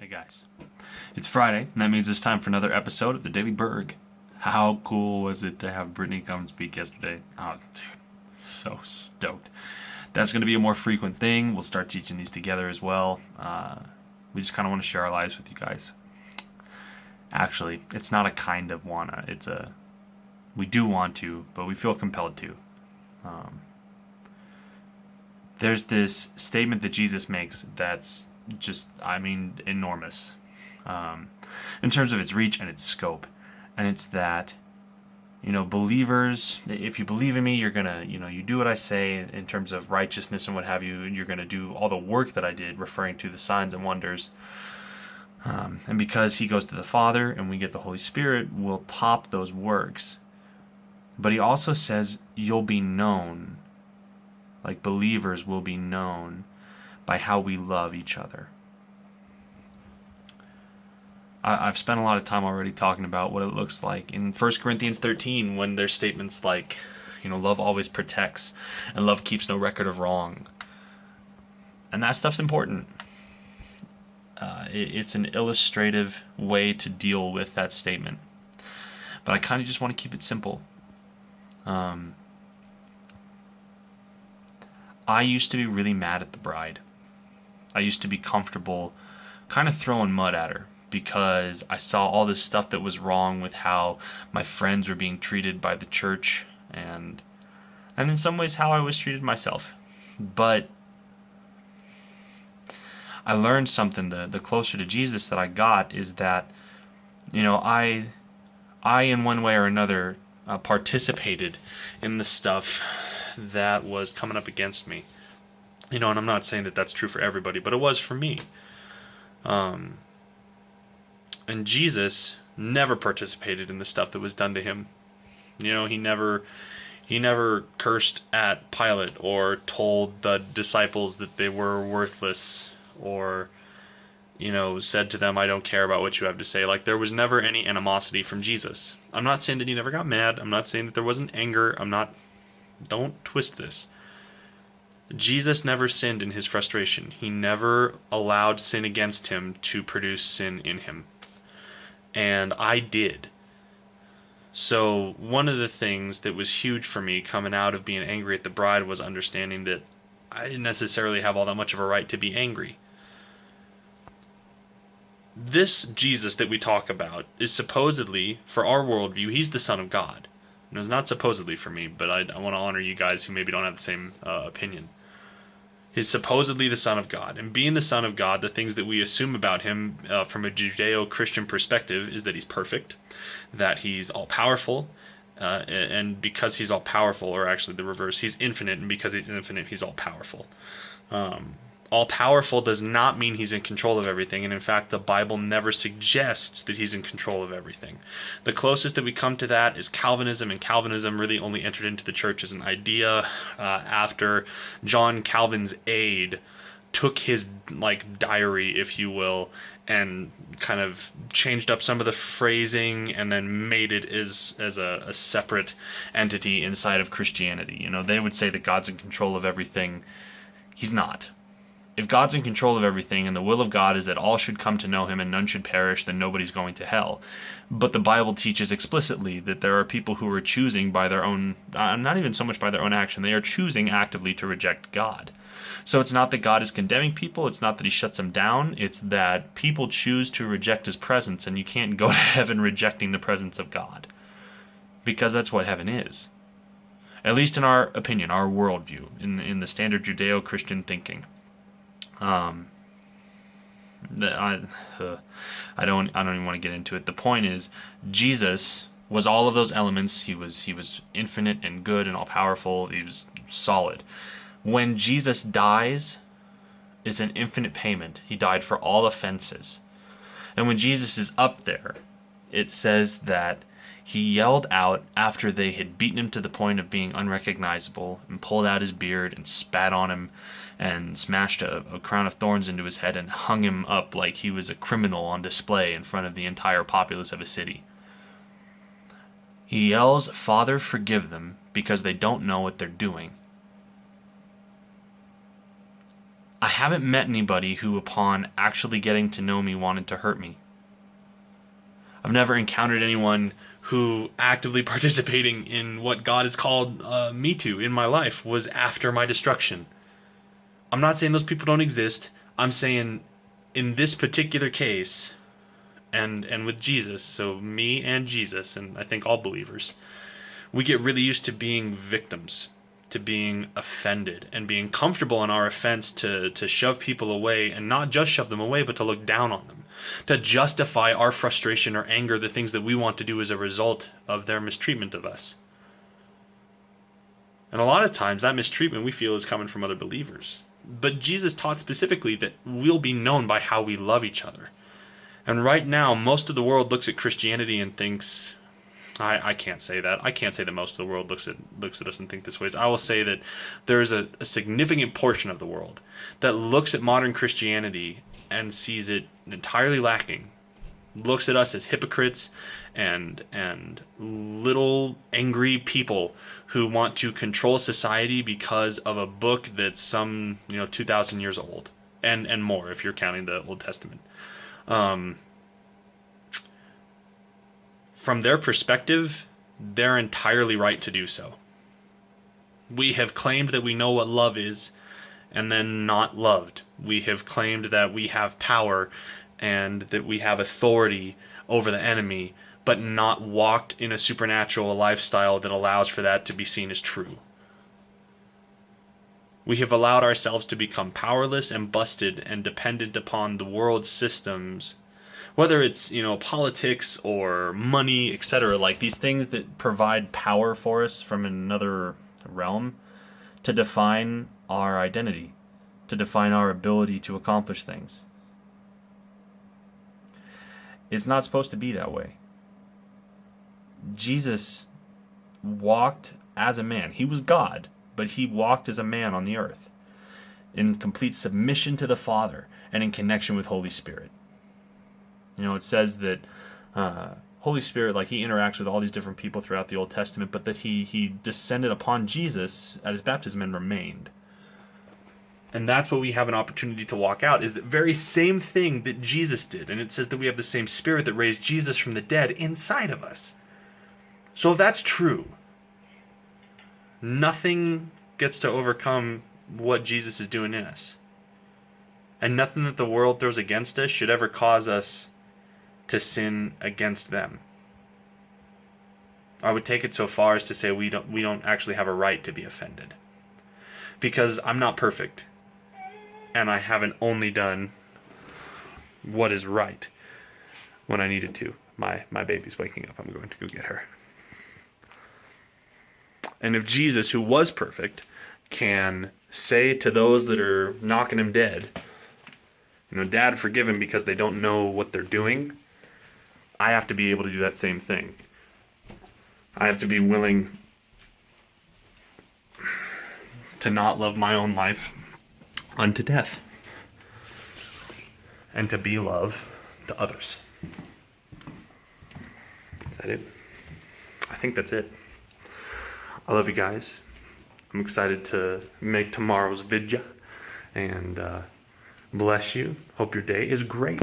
Hey guys, it's Friday, and that means it's time for another episode of the Daily Berg. How cool was it to have Brittany come and speak yesterday? Oh, dude, so stoked. That's going to be a more frequent thing. We'll start teaching these together as well. We just kind of want to share our lives with you guys. Actually, it's not a kind of wanna. We do want to, but we feel compelled to. There's this statement that Jesus makes that's just, enormous in terms of its reach and its scope. And it's that, believers, if you believe in me, you're going to, you do what I say in terms of righteousness and what have you, and you're going to do all the work that I did, referring to the signs and wonders. And because he goes to the Father and we get the Holy Spirit, we'll top those works. But he also says you'll be known. Like believers will be known by how we love each other. I've spent a lot of time already talking about what it looks like in 1 Corinthians 13 when there's statements like, love always protects and love keeps no record of wrong. And that stuff's important. It's an illustrative way to deal with that statement. But I kind of just want to keep it simple. I used to be really mad at the bride. I used to be comfortable kind of throwing mud at her because I saw all this stuff that was wrong with how my friends were being treated by the church and in some ways how I was treated myself. But I learned something the closer to Jesus that I got is that, I in one way or another participated in the stuff that was coming up against me. And I'm not saying that that's true for everybody, but it was for me. And Jesus never participated in the stuff that was done to him. He never cursed at Pilate or told the disciples that they were worthless or said to them, I don't care about what you have to say. Like, there was never any animosity from Jesus. I'm not saying that he never got mad. I'm not saying that there wasn't anger. Don't twist this. Jesus never sinned in his frustration. He never allowed sin against him to produce sin in him. And I did. So one of the things that was huge for me coming out of being angry at the bride was understanding that I didn't necessarily have all that much of a right to be angry. This Jesus that we talk about is supposedly, for our worldview, he's the Son of God. And it's not supposedly for me, but I want to honor you guys who maybe don't have the same opinion. He's supposedly the Son of God. And being the Son of God, the things that we assume about him from a Judeo-Christian perspective is that he's perfect, that he's all-powerful, and because he's all-powerful, or actually the reverse, he's infinite, and because he's infinite, he's all-powerful. All-powerful does not mean he's in control of everything, and in fact, the Bible never suggests that he's in control of everything. The closest that we come to that is Calvinism, and Calvinism really only entered into the church as an idea after John Calvin's aide took his diary, if you will, and kind of changed up some of the phrasing and then made it as a separate entity inside of Christianity. They would say that God's in control of everything. He's not. If God's in control of everything and the will of God is that all should come to know him and none should perish, then nobody's going to hell. But the Bible teaches explicitly that there are people who are choosing by their own, not even so much by their own action, they are choosing actively to reject God. So it's not that God is condemning people, it's not that he shuts them down, it's that people choose to reject his presence, and you can't go to heaven rejecting the presence of God. Because that's what heaven is. At least in our opinion, our worldview, in the standard Judeo-Christian thinking. I don't even want to get into it. The point is, Jesus was all of those elements. He was infinite and good and all powerful. He was solid. When Jesus dies, it's an infinite payment. He died for all offenses. And when Jesus is up there, it says that he yelled out after they had beaten him to the point of being unrecognizable and pulled out his beard and spat on him and smashed a crown of thorns into his head and hung him up like he was a criminal on display in front of the entire populace of a city. He yells, "Father, forgive them, because they don't know what they're doing." I haven't met anybody who, upon actually getting to know me, wanted to hurt me. I've never encountered anyone who actively participating in what God has called me to in my life was after my destruction. I'm not saying those people don't exist. I'm saying in this particular case, and with Jesus, so me and Jesus, and I think all believers, we get really used to being victims, to being offended, and being comfortable in our offense to shove people away, and not just shove them away, but to look down on them, to justify our frustration or anger, the things that we want to do as a result of their mistreatment of us. And a lot of times that mistreatment we feel is coming from other believers. But Jesus taught specifically that we'll be known by how we love each other. And right now, most of the world looks at Christianity and thinks, I can't say that. I can't say that most of the world looks at us and think this way. I will say that there is a significant portion of the world that looks at modern Christianity and sees it entirely lacking. Looks at us as hypocrites and little angry people who want to control society because of a book that's some 2,000 years old and more if you're counting the Old Testament. From their perspective, they're entirely right to do so. We have claimed that we know what love is, and then not loved. We have claimed that we have power and that we have authority over the enemy, but not walked in a supernatural lifestyle that allows for that to be seen as true. We have allowed ourselves to become powerless and busted and dependent upon the world's systems, whether it's politics or money, etc., like these things that provide power for us from another realm to define our identity, to define our ability to accomplish things. It's not supposed to be that way. Jesus walked as a man. He was God, but he walked as a man on the earth in complete submission to the Father and in connection with Holy Spirit. It says that Holy Spirit, like he interacts with all these different people throughout the Old Testament, but that he descended upon Jesus at his baptism and remained. And that's what we have an opportunity to walk out, is the very same thing that Jesus did. And it says that we have the same Spirit that raised Jesus from the dead inside of us. So if that's true, nothing gets to overcome what Jesus is doing in us. And nothing that the world throws against us should ever cause us to sin against them. I would take it so far as to say we don't actually have a right to be offended. Because I'm not perfect. And I haven't only done what is right when I needed to. My baby's waking up. I'm going to go get her. And if Jesus, who was perfect, can say to those that are knocking him dead, Dad, forgive him because they don't know what they're doing, I have to be able to do that same thing. I have to be willing to not love my own life unto death, and to be love to others. Is that it? I think that's it. I love you guys. I'm excited to make tomorrow's vidya, and bless you. Hope your day is great.